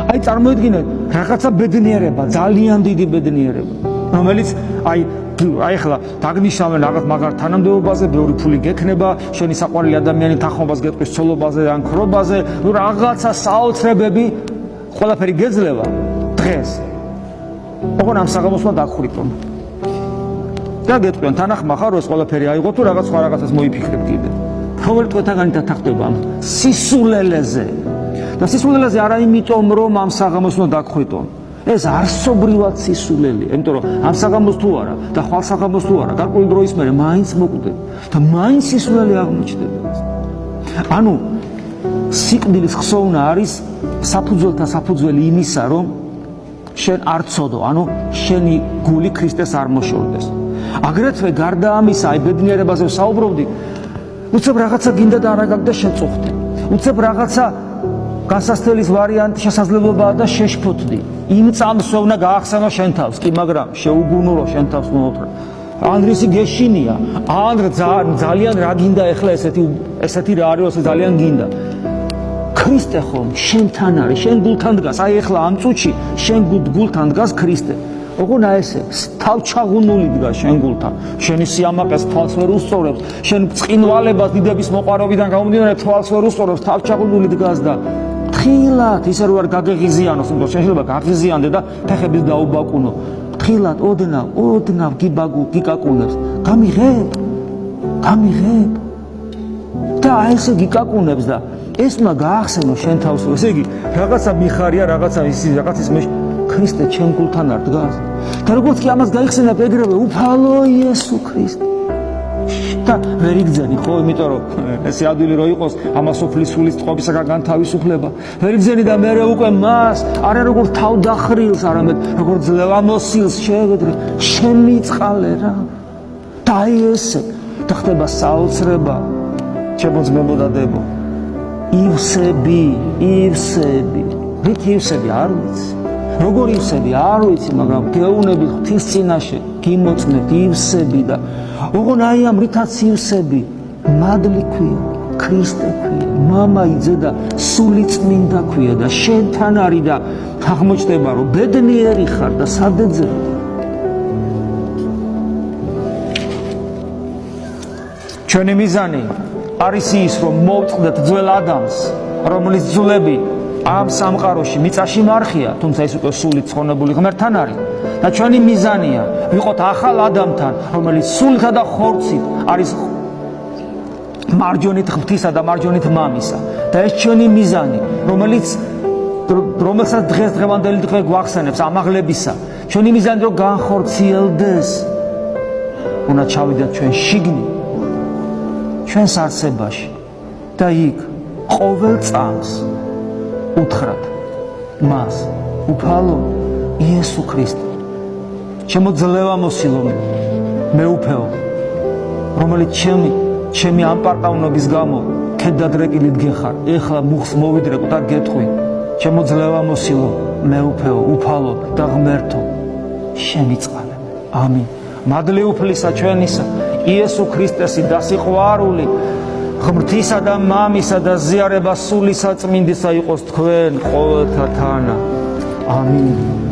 აი წარმოიდგინეთ რაღაცა ბედნიერება, ძალიან დიდი ბედნიერება, რომელიც აი ახლა დაგნიშნავენ რაღაც მაგარ თანამდებობაზე, ბევრი ფული გექნება, შენი საყვარელი ადამიანი თანხმობას გეტყვის ცოლობაზე ან ქრობაზე, რაღაცა საოცრებები ყველაფერი გეძლევა დღეს. ოღონ ამ საღამოსმა დაგხვირტონ. და გეტყვიან თანახმა ხარ ეს ყველაფერი აიღო თუ რაღაც სხვა რაღაცას მოიფიქრებ კიდე. რომელი თქვენთაგანი დათანხმდება ამ სისულელეზე. და სისულელეზე არა იმიტომ რომ ამ საღამოს უნდა დაგხვიტონ. ეს არსობრივად სისულელეა, იმიტომ რომ ამ საღამოს თუ არა და ხვალ საღამოს თუ არა, გარკვეული დროის მერე მაინც მოკვდება და მაინც სისულელე აღმოჩნდება. ანუ სიკვდილის ხსოვნა არის საფუძველთა საფუძველი იმისა, რომ შენ არ ცოდო, ანუ შენი გული ქრისტეს არ მოშორდეს. აგრეთვე გარდა ამისა, აი ბედნიერებაზე ვსაუბრობდი, უცებ რაღაცა გინდა და არა გაგდა შეწუხდი. უცებ რაღაცა გასასწრების ვარიანტი შესაძლებელობაა და შეშფოთდი. იმ წამს უნდა გაახსენო შენ თავს, კი მაგრამ შეუგუნურო შენ თავს მოუთხრა. ანდრისი გეშინია, ანდრ ძალიან რა გინდა ახლა ესეთი რა არის, όσο ძალიან გინდა. ქრისტე ხომ შენთან არის, შენ გულთან დგას, აი ახლა ამ წუთში შენ გულთან დგას ქრისტე. ოღონ აი ესე თავჩაღუნული დგას შენ გულთან, შენი სიამაყეს თვალს ვერ უსწორებს, შენ წყინვალებას დიდების მოყარობიდან გამომდინარე თვალს ვერ უსწორებს, თავჩაღუნული დგას და თხილად ისე რომ არ გაგეღიზიანოს, იმიტომ შენ შეიძლება გაღიზიანდე და ფეხებით დაუბაკუნო. თხილად ოდნავ გიკაკუნებს, გამიღებ და აი ესე გიკაკუნებს და ეს უნდა გაახსენო შენ თავს, ესე იგი რაღაცა მიხარია, რაღაცა ის ქრისტე ჩემ გულთან არ დგას. და როგორც კი ამას გაიხსენებ ეგრევე უფალო იესო ქრისტე. და ვერ იგძენი ხო, იმიტომ რომ ეს ადვილი რო იყოს ამასოფლის სულის ტყობისაგან განთავისუფლება. ვერ იგძენი და მე უკვე მას არა როგორ თავდახრილს, არამედ როგორ ძლევამოსილს შევედრე, შემიწყალე რა. და აი ესე და ხდება საოცრება, ჩემო ძმებოდადებო. ივსები, რით ივსები არ ვიცი. როგორ ივსები არ ვიცი, მაგრამ გეუნები ღვთის წინაშე, გიმოწმეთ ივსები და ოღონ აი ამ რითაც ივსები, მადლი ქვია, ქრისტე ქვია, მამა იძე და სული წმინდა ქვია და შენთან არის და აღმოჩნდება რომ ბედნიერი ხარ და სადეძებ. ჩვენი მიზანი არის ის, რომ მოვწყდეთ ძველ ადამიანს, რომლის ძვლები ამ სამყაროში მიწაში მარხია, თუმცა ის უკვე სულით ცხონებული ღმერთთან არის და ჩვენი მიზანია ვიყოთ ახალ ადამიანთან, რომელიც სულთა და ხორცით არის მარჯვენით ღვთისა და მარჯვენით მამისა და ეს ჩვენი მიზანი, რომელსაც დღევანდელი დღე გვახსენებს ამაღლებისა, ჩვენი მიზანი რომ განხორციელდეს, უნდა ჩავიდეთ ჩვენ შიგნით, ჩვენს არსებაში და იქ ყოველ წამს უთხრათ მას, უფალო იესო ქრისტე, ჩემო ძლევამოსილო, მეუფეო, რომელიც ჩემი ამპარტავნობის გამო ქედადრეკილით გეხარ, ეხლა მუხს მოვიდრეკ და გეტყვი, ჩემო ძლევამოსილო, მეუფეო, უფალო და ღმერთო, შემიწყალე. ამინ. მადლი უფლისა ჩვენისა, იესო ქრისტესი და სიყვარული ღმრთისა და მამისა და ზიარება სულისა წმინდისა იყოს თქვენ ყოველთა თანა. ამინ.